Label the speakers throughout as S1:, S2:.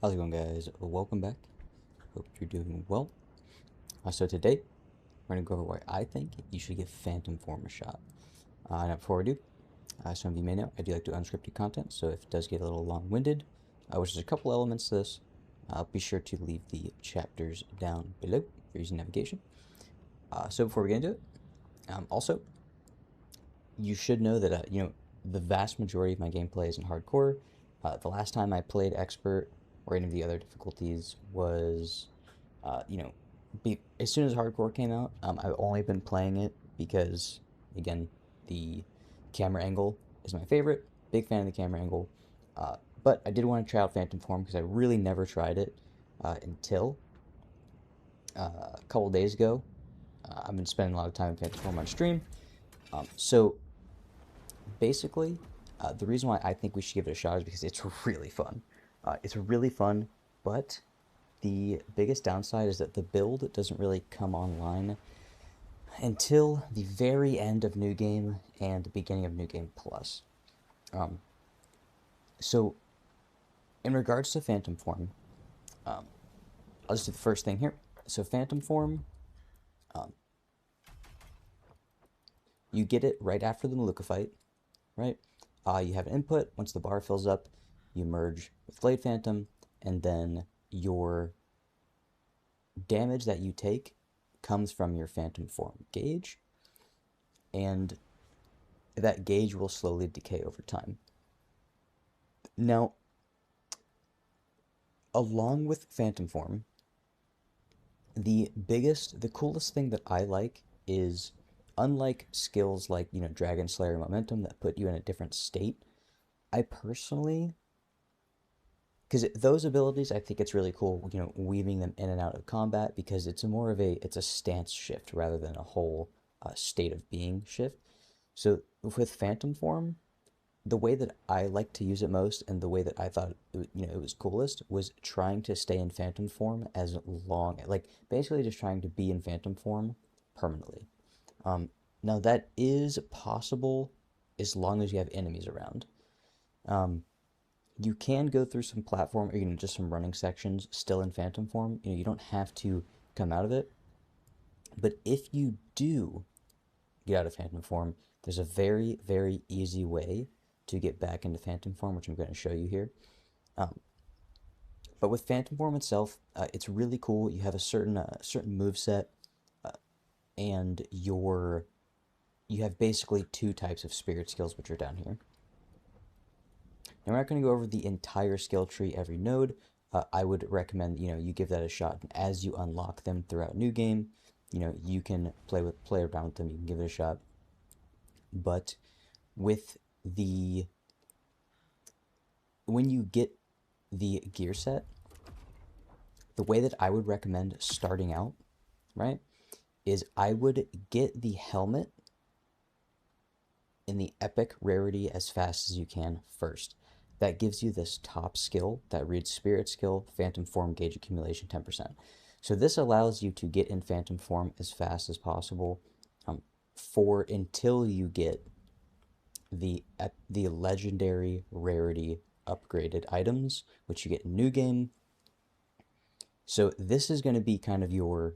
S1: How's it going, guys? Welcome back. Hope you're doing well. So today, we're going to go over why I think you should give Phantom Form a shot. Now before we do, some of you may know, I do like to do unscripted content, so if it does get a little long-winded, which there's a couple elements to this, be sure to leave the chapters down below for using navigation. So before we get into it, also, you should know that, the vast majority of my gameplay is in hardcore. The last time I played Expert or any of the other difficulties was, as soon as hardcore came out. I've only been playing it because, again, the camera angle is my favorite. Big fan of the camera angle. But I did want to try out Phantom Form because I really never tried it until a couple days ago. I've been spending a lot of time in Phantom Form on stream. So basically, the reason why I think we should give it a shot is because it's really fun. It's really fun, but the biggest downside is that the build doesn't really come online until the very end of New Game and the beginning of New Game Plus. So, in regards to Phantom Form, I'll just do the first thing here. So, Phantom Form, you get it right after the Maluka fight, right? You have an input. Once the bar fills up, you merge with Blade Phantom, and then your damage that you take comes from your Phantom Form gauge, and that gauge will slowly decay over time. Now, along with Phantom Form, the coolest thing that I like is, unlike skills like, Dragon Slayer and Momentum that put you in a different state, I personally, because those abilities, I think it's really cool, weaving them in and out of combat, because it's it's a stance shift rather than a whole state of being shift. So with Phantom Form, the way that I like to use it most, and the way that I thought it was coolest, was trying to stay in Phantom Form as long, like basically just trying to be in Phantom Form permanently. Now that is possible as long as you have enemies around. You can go through some platform, or just some running sections still in Phantom Form. You don't have to come out of it. But if you do get out of Phantom Form, there's a very, very easy way to get back into Phantom Form, which I'm going to show you here. But with Phantom Form itself, it's really cool. You have a certain move set, and you have basically two types of spirit skills, which are down here. Now, we're not going to go over the entire skill tree every node. I would recommend, you give that a shot, and as you unlock them throughout New Game, you can play around with them, you can give it a shot. But with when you get the gear set, the way that I would recommend starting out, right, is I would get the helmet in the epic rarity as fast as you can first. That gives you this top skill that reads Spirit Skill, Phantom Form Gauge Accumulation 10%. So this allows you to get in Phantom Form as fast as possible until you get the legendary rarity upgraded items, which you get in New Game. So this is going to be kind of your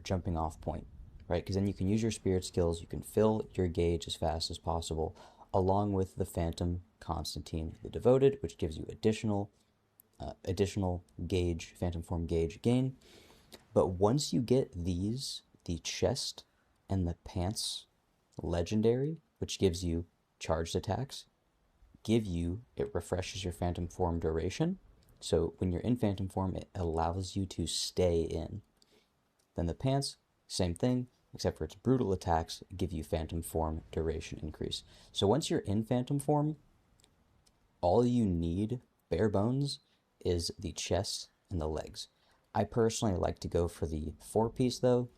S1: jumping off point, right? Because then you can use your spirit skills, you can fill your gauge as fast as possible, along with the Phantom Constantine the Devoted, which gives you additional gauge, Phantom Form gauge gain. But once you get these, the chest and the pants legendary, which gives you charged attacks, it refreshes your Phantom Form duration. So when you're in Phantom Form, it allows you to stay in. Then the pants, same thing, except for its brutal attacks give you Phantom Form duration increase. So once you're in Phantom Form, all you need, bare bones, is the chest and the legs. I personally like to go for the 4-piece though,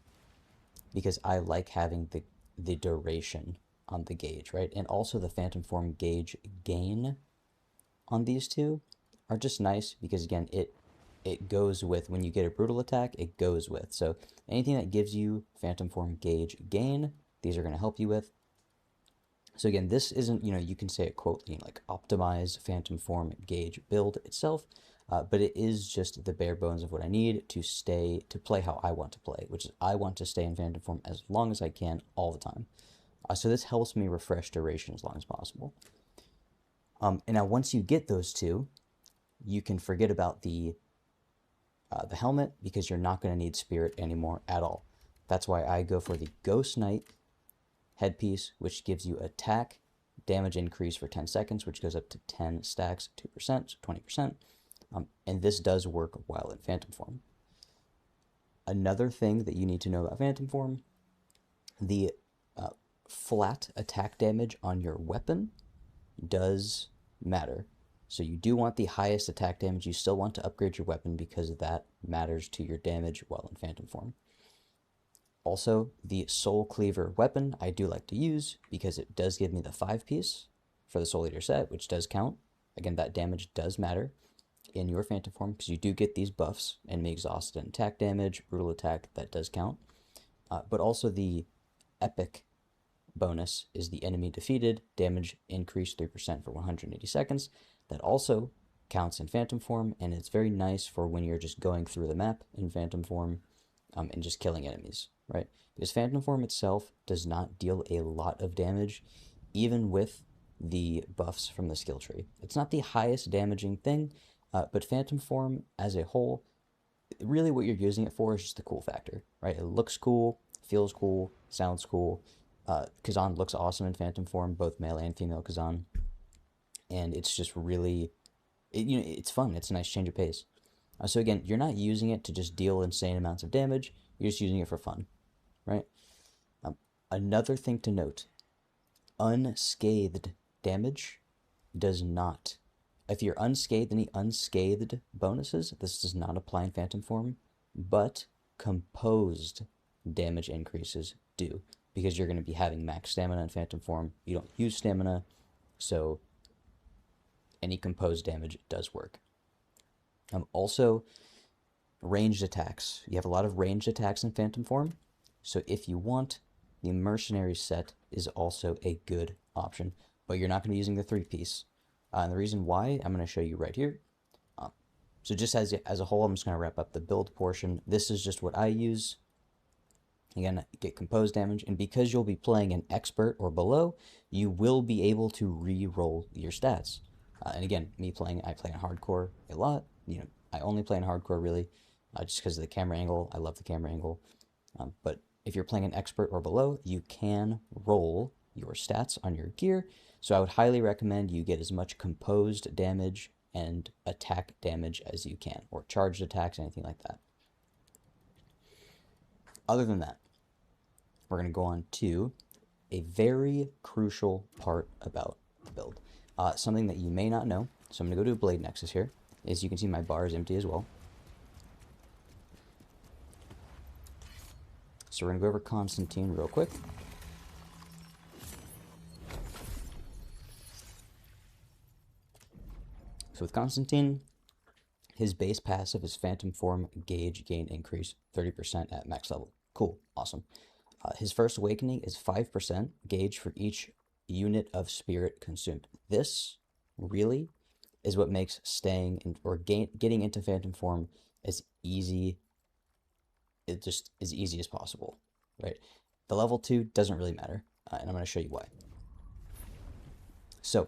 S1: because I like having the duration on the gauge, right? And also the Phantom Form gauge gain on these two are just nice, because again, it goes with, when you get a brutal attack, it goes with. So anything that gives you Phantom Form gauge gain, these are going to help you with. So again, this isn't, you can say a quote, like optimize Phantom Form gauge build itself. but it is just the bare bones of what I need to play how I want to play, which is I want to stay in Phantom form as long as I can all the time. So this helps me refresh duration as long as possible. And now once you get those two, you can forget about the helmet, because you're not going to need spirit anymore at all. That's why I go for the Ghost Knight headpiece, which gives you attack damage increase for 10 seconds, which goes up to 10 stacks, 2%, so 20%. And this does work while in Phantom form. Another thing that you need to know about Phantom form, the flat attack damage on your weapon does matter. So you do want the highest attack damage. You still want to upgrade your weapon because that matters to your damage while in Phantom form. Also, the Soul Cleaver weapon I do like to use because it does give me the 5-piece for the Soul Eater set, which does count. Again, that damage does matter in your Phantom form because you do get these buffs, enemy exhausted and attack damage, brutal attack, that does count. But also the epic bonus is the enemy defeated, damage increase 3% for 180 seconds. That also counts in Phantom form, and it's very nice for when you're just going through the map in Phantom form and just killing enemies, right? Because Phantom form itself does not deal a lot of damage, even with the buffs from the skill tree. It's not the highest damaging thing, but Phantom form as a whole, really what you're using it for is just the cool factor, right? It looks cool, feels cool, sounds cool. Khazan looks awesome in Phantom form, both male and female Khazan, and it's just really, it's fun. It's a nice change of pace. So again, you're not using it to just deal insane amounts of damage. You're just using it for fun, right? Another thing to note, unscathed damage does not. If you're unscathed, any unscathed bonuses, this does not apply in Phantom form, but composed damage increases do, because you're going to be having max stamina in Phantom form. You don't use stamina, so any composed damage does work. Also, ranged attacks. You have a lot of ranged attacks in Phantom form, so if you want, the Mercenary set is also a good option, but you're not going to be using the 3-piece. And the reason why, I'm going to show you right here. So just as a whole, I'm just going to wrap up the build portion. This is just what I use. Again, get composed damage, and because you'll be playing an expert or below, you will be able to re-roll your stats. And again, I play in hardcore a lot. I only play in hardcore really, just because of the camera angle. I love the camera angle. But if you're playing an expert or below, you can roll your stats on your gear. So I would highly recommend you get as much composed damage and attack damage as you can, or charged attacks, anything like that. Other than that, we're going to go on to a very crucial part about the build. Something that you may not know, so I'm going to go to a Blade Nexus here. As you can see, my bar is empty as well. So we're going to go over Constantine real quick. So with Constantine, his base passive is Phantom form gauge gain increase 30% at max level. Cool, awesome. His first awakening is 5% gauge for each unit of spirit consumed. This really is what makes staying in, or getting into Phantom form as easy, just as easy as possible, right? The level 2 doesn't really matter, and I'm going to show you why. So,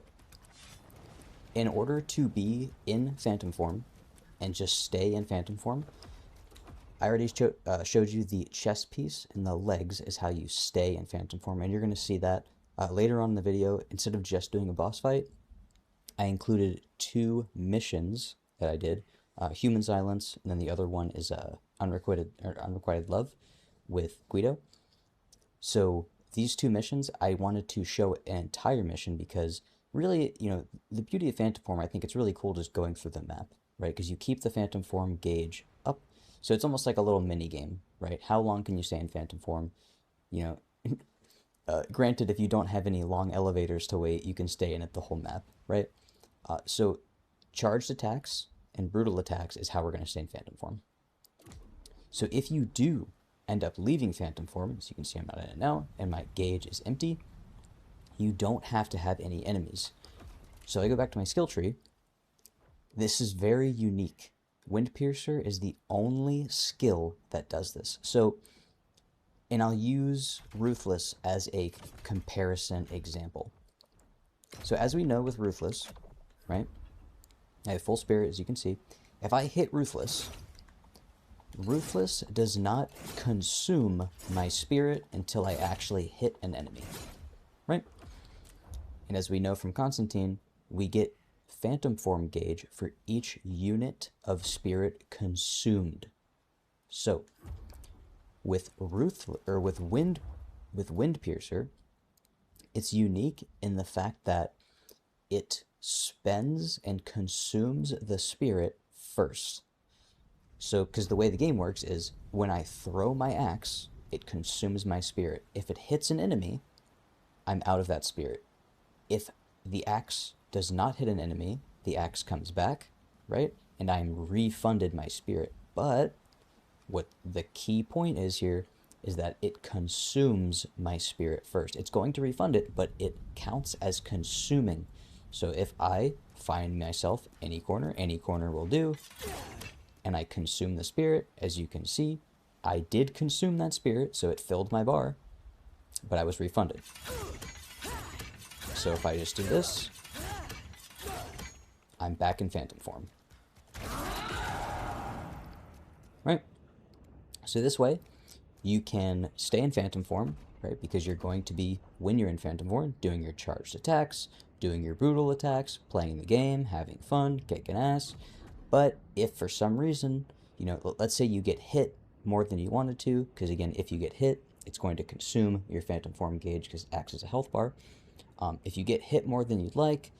S1: in order to be in Phantom form and just stay in Phantom form, I already showed you the chest piece, and the legs is how you stay in Phantom form, and you're going to see that later on in the video. Instead of just doing a boss fight, I included 2 missions that I did, Human Xilence, and then the other one is Unrequited Love with Guido. So these 2 missions, I wanted to show an entire mission because really, the beauty of Phantom form, I think it's really cool just going through the map, right? Because you keep the Phantom form gauge up. So it's almost like a little mini game, right? How long can you stay in Phantom form? Granted, if you don't have any long elevators to wait, you can stay in it the whole map, right? So charged attacks and brutal attacks is how we're going to stay in Phantom form. So if you do end up leaving Phantom form, as you can see I'm not in it now, and my gauge is empty, you don't have to have any enemies. So I go back to my skill tree, This is very unique. Wind Piercer is the only skill that does this. So, and I'll use Ruthless as a comparison example. So as we know with Ruthless, right, I have full spirit, as you can see. If I hit Ruthless, Ruthless does not consume my spirit until I actually hit an enemy, right? And as we know from Constantine, we get Phantom Form gauge for each unit of spirit consumed. So, with Wind Piercer, it's unique in the fact that it spends and consumes the spirit first. So, because the way the game works is when I throw my axe, it consumes my spirit. If it hits an enemy, I'm out of that spirit. If the axe does not hit an enemy, the axe comes back, right? And I'm refunded my spirit. But what the key point is here is that it consumes my spirit first. It's going to refund it, but it counts as consuming. So if I find myself any corner will do, and I consume the spirit, as you can see, I did consume that spirit, so it filled my bar, but I was refunded. So if I just do this, I'm back in Phantom Form. Right? So this way, you can stay in Phantom Form, right? Because you're going to be, when you're in Phantom Form, doing your charged attacks, doing your brutal attacks, playing the game, having fun, kicking ass. But if for some reason, you know, let's say you get hit more than you wanted to, because again, if you get hit, it's going to consume your Phantom Form gauge because it acts as a health bar. If you get hit more than you'd like,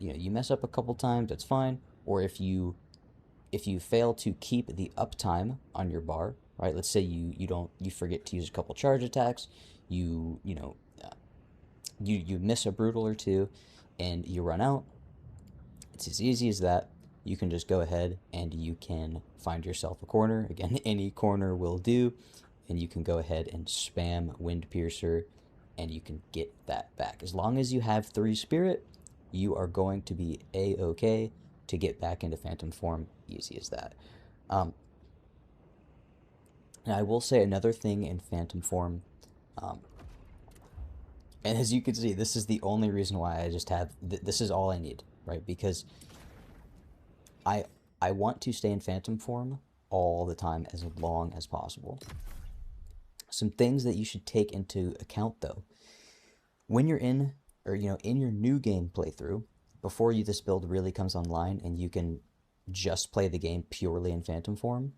S1: you know, you mess up a couple times, that's fine. Or if you fail to keep the uptime on your bar, right? Let's say you forget to use a couple charge attacks, you miss a brutal or two, and you run out. It's as easy as that. You can just go ahead and you can find yourself a corner. Again, any corner will do, and you can go ahead and spam Wind Piercer, and you can get that back. As long as you have 3 spirit, you are going to be a-okay to get back into Phantom Form. Easy as that. And I will say another thing in Phantom Form, and as you can see, this is the only reason why I just have, this is all I need, right? Because I want to stay in Phantom Form all the time, as long as possible. Some things that you should take into account, though, when you're in, or you know, in your new game playthrough, before this build really comes online and you can just play the game purely in Phantom Form,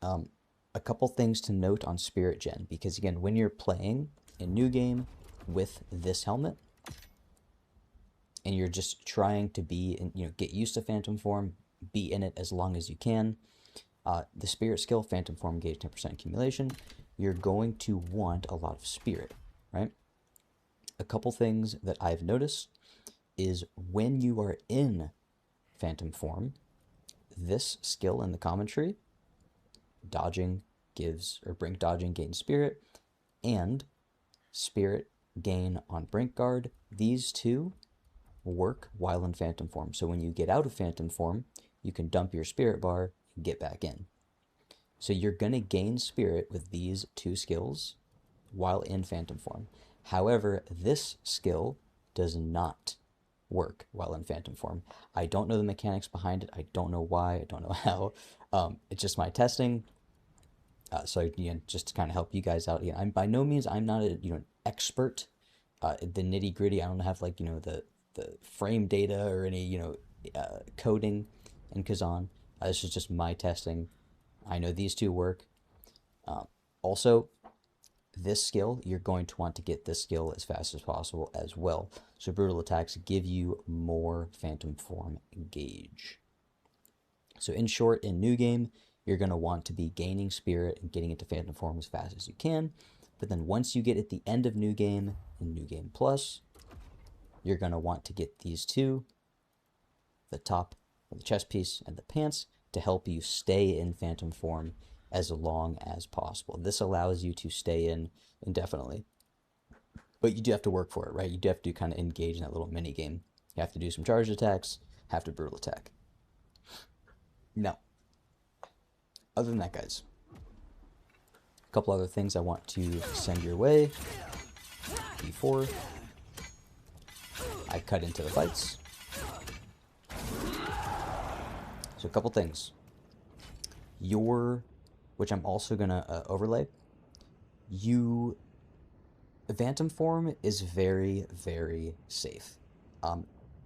S1: a couple things to note on Spirit Gen, because again, when you're playing a new game with this helmet, and you're just trying to be, in, you know, get used to Phantom Form, be in it as long as you can, the Spirit skill, Phantom Form gauge 10% accumulation, you're going to want a lot of Spirit, right? A couple things that I've noticed is when you are in Phantom Form, this skill in the commentary, dodging gives, or brink dodging gains Spirit, and Spirit gain on Brink Guard, these two work while in Phantom Form. So when you get out of Phantom Form, you can dump your Spirit bar and get back in. So you're going to gain Spirit with these 2 skills while in Phantom Form. However, this skill does not work while in Phantom Form. I don't know the mechanics behind it. I don't know why. I don't know how. It's just my testing. So just to kind of help you guys out. I'm by no means, I'm not an expert. The nitty gritty. I don't have the frame data or any coding in Khazan. This is just my testing. I know these 2 work. Also, this skill, you're going to want to get this skill as fast as possible as well. So brutal attacks give you more Phantom Form gauge. So in short, in New Game, you're going to want to be gaining Spirit and getting into Phantom Form as fast as you can. But then once you get at the end of New Game, in New Game Plus, you're going to want to get these 2, the top, the chest piece, and the pants, to help you stay in Phantom Form as long as possible. This allows you to stay in indefinitely. But you do have to work for it, right? You do have to kind of engage in that little mini game. You have to do some charged attacks, have to brutal attack. Now, other than that, guys, a couple other things I want to send your way before I cut into the fights. So a couple things. Which I'm also going to overlay, Phantom form is very, very safe.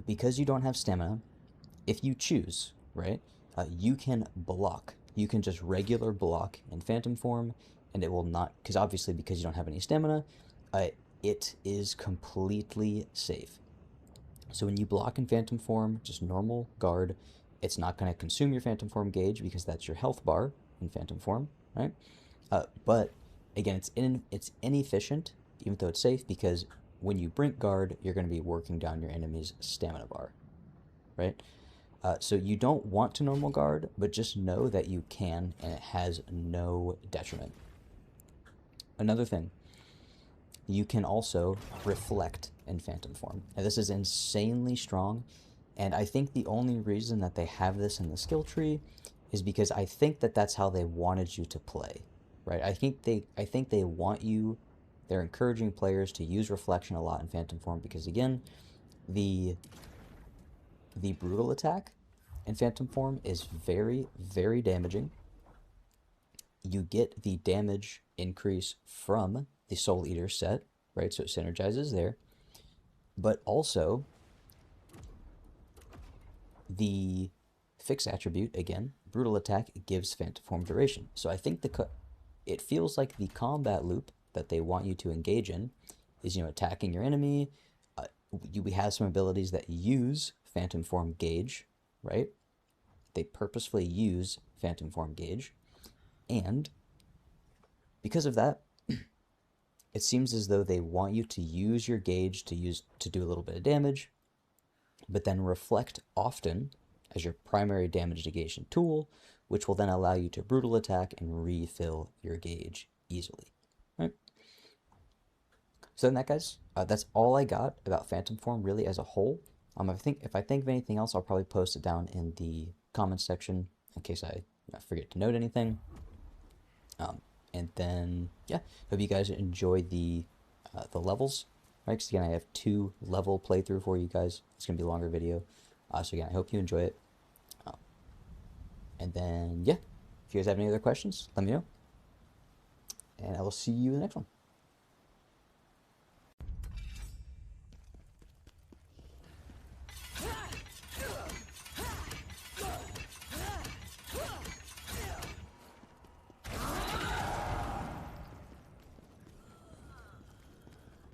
S1: Because you don't have stamina, if you choose, right, you can block. You can just regular block in Phantom form, and it will not, because obviously because you don't have any stamina, it is completely safe. So when you block in Phantom form, just normal guard, it's not going to consume your Phantom form gauge because that's your health bar in Phantom form, right? But again, it's inefficient, even though it's safe, because when you brink guard, you're going to be working down your enemy's stamina bar, right? So you don't want to normal guard, but just know that you can, and it has no detriment. Another thing, you can also reflect in Phantom form. Now this is insanely strong, and I think the only reason that they have this in the skill tree is because I think that that's how they wanted you to play, right? I think they want you. They're encouraging players to use reflection a lot in Phantom form because again, the brutal attack in Phantom form is very, very damaging. You get the damage increase from the Soul Eater set, right? So it synergizes there. But also, the fixed attribute, again, brutal attack, gives Phantom form duration. So I think it feels like the combat loop that they want you to engage in is, attacking your enemy. We have some abilities that use Phantom form gauge, right? They purposefully use Phantom form gauge. And because of that, it seems as though they want you to use your gauge to do a little bit of damage, but then reflect often as your primary damage negation tool, which will then allow you to brutal attack and refill your gauge easily. Right? So then that, guys, that's all I got about Phantom form really as a whole. If I think of anything else, I'll probably post it down in the comments section in case I forget to note anything. And then, yeah, hope you guys enjoy the levels, right? Because again, I have 2 level playthrough for you guys. It's going to be a longer video. So again, I hope you enjoy it. And then, yeah, if you guys have any other questions, let me know. And I will see you in the next one.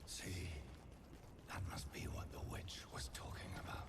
S2: See, that must be what the witch was talking about.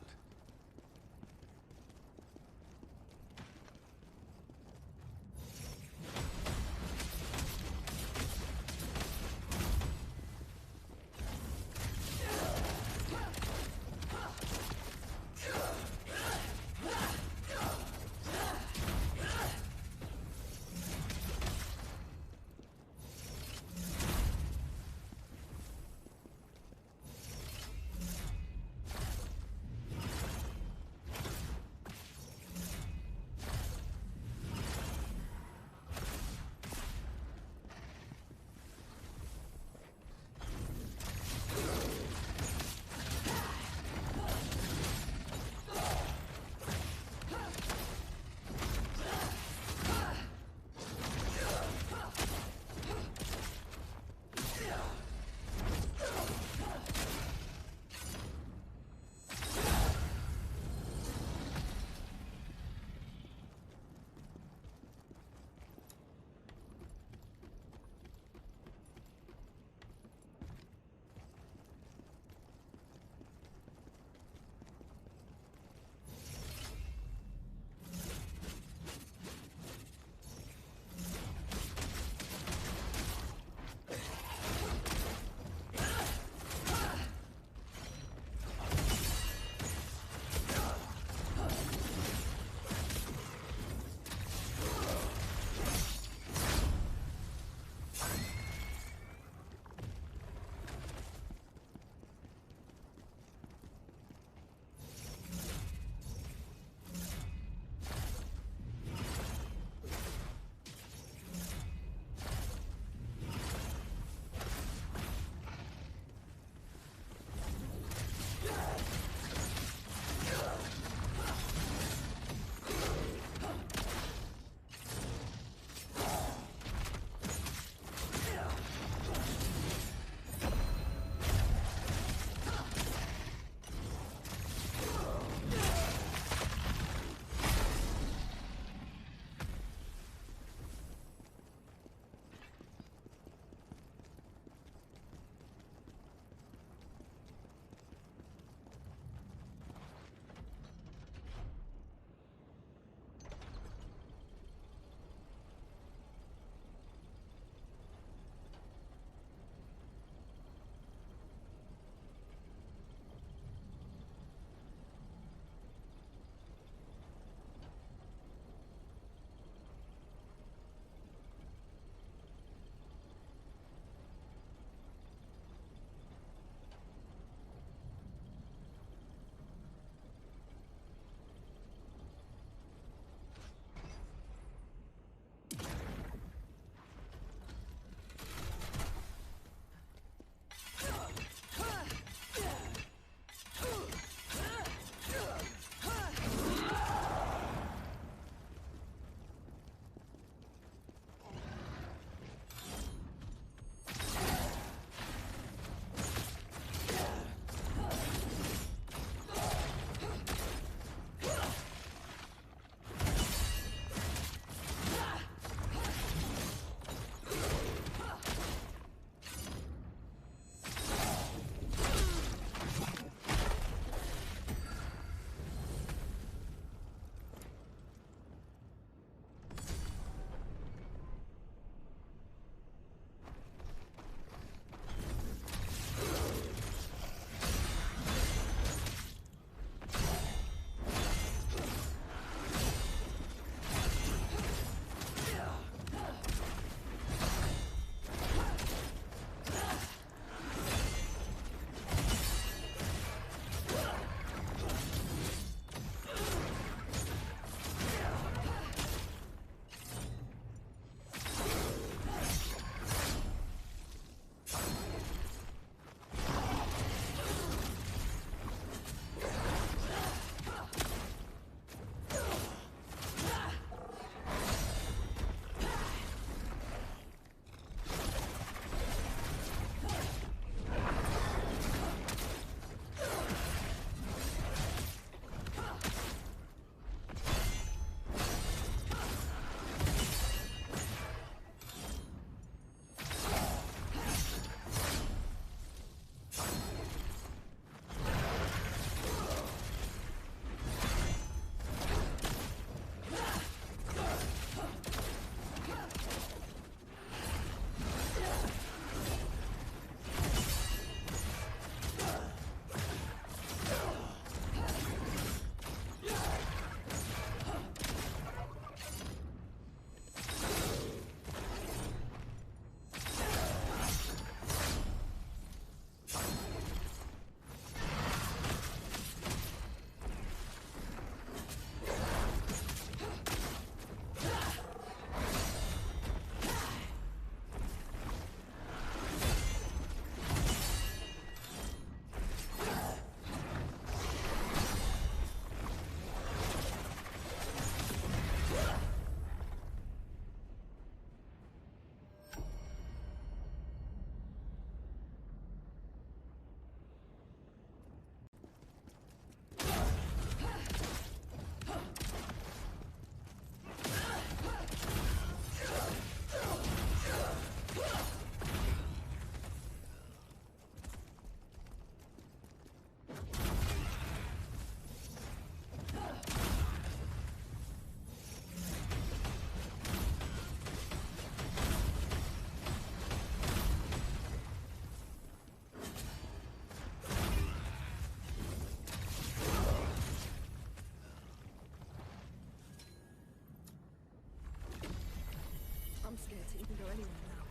S3: go anywhere now.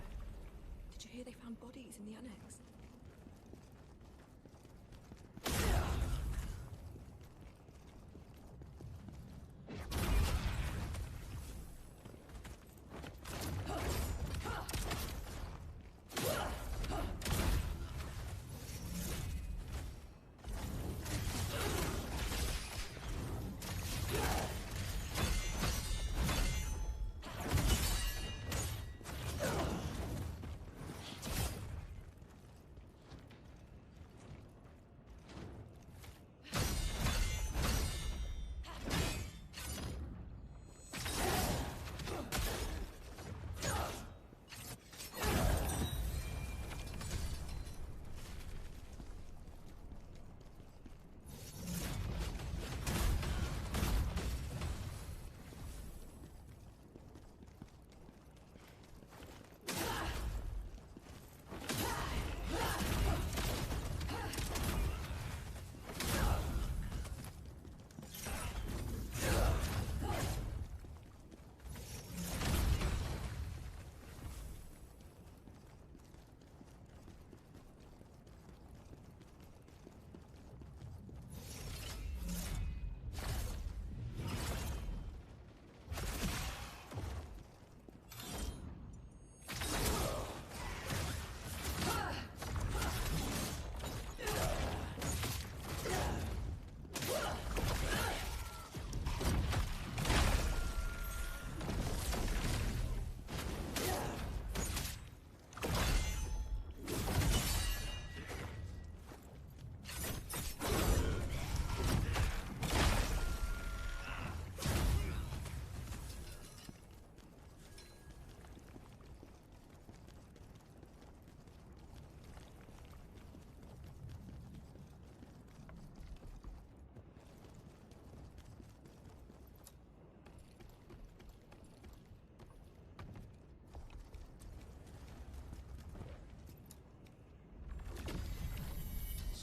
S3: Did you hear they found bodies in the annex?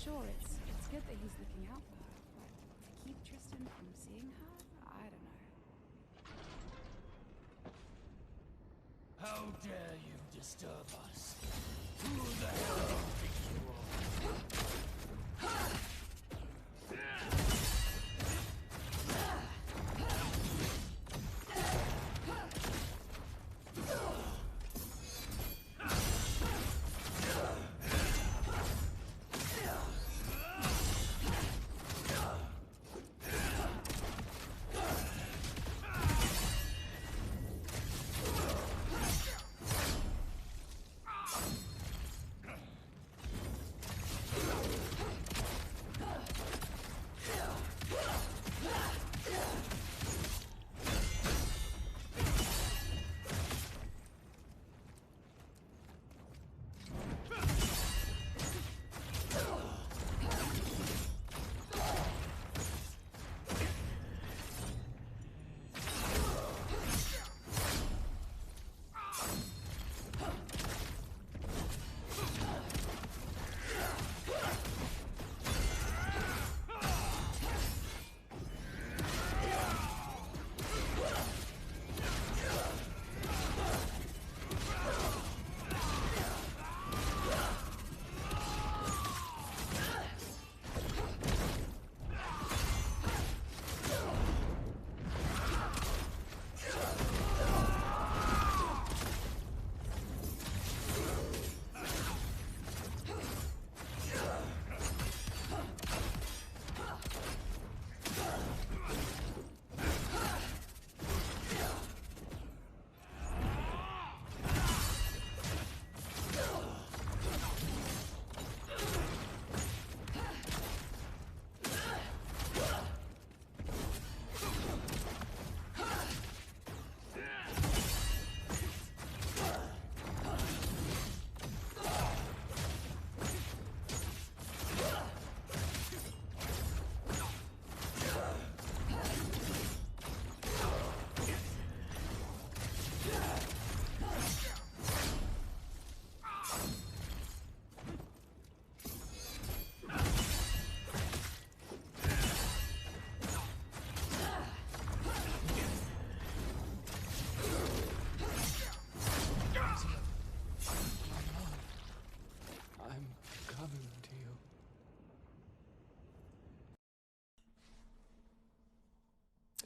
S4: Sure, it's good that he's looking out for her, but to keep Tristan from seeing her, I don't know.
S2: How dare you disturb us? Who the hell think you are?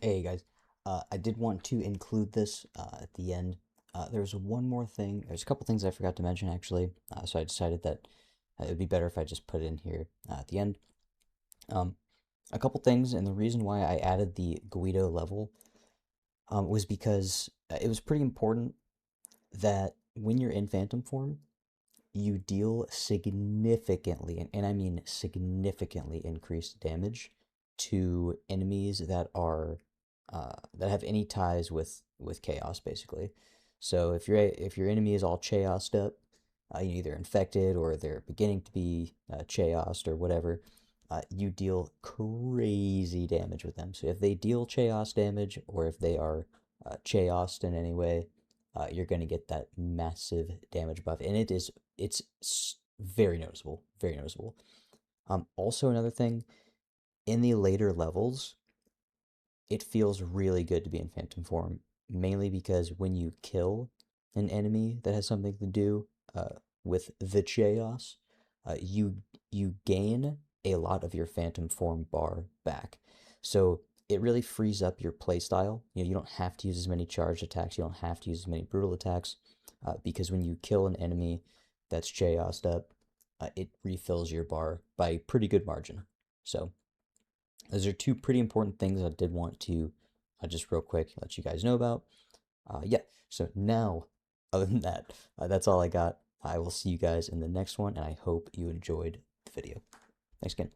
S1: Hey guys, I did want to include this at the end. There's one more thing. There's a couple things I forgot to mention actually, so I decided that it would be better if I just put it in here at the end. Um, a couple things, and the reason why I added the Guido level was because it was pretty important that when you're in Phantom form, you deal significantly, and I mean significantly increased damage to enemies that have any ties with chaos, basically. So if your enemy is all chaosed up, you either infected or they're beginning to be chaosed or whatever, you deal crazy damage with them. So if they deal chaos damage or if they are chaosed in any way, you're going to get that massive damage buff, and it's very noticeable, very noticeable. Also another thing, in the later levels, it feels really good to be in phantom form, mainly because when you kill an enemy that has something to do with the chaos, you gain a lot of your phantom form bar back. So it really frees up your playstyle. You know, you don't have to use as many charged attacks. You don't have to use as many brutal attacks because when you kill an enemy that's chaosed up, it refills your bar by a pretty good margin. So those are two pretty important things I did want to just real quick let you guys know about. Yeah, so now, other than that, that's all I got. I will see you guys in the next one, and I hope you enjoyed the video. Thanks again.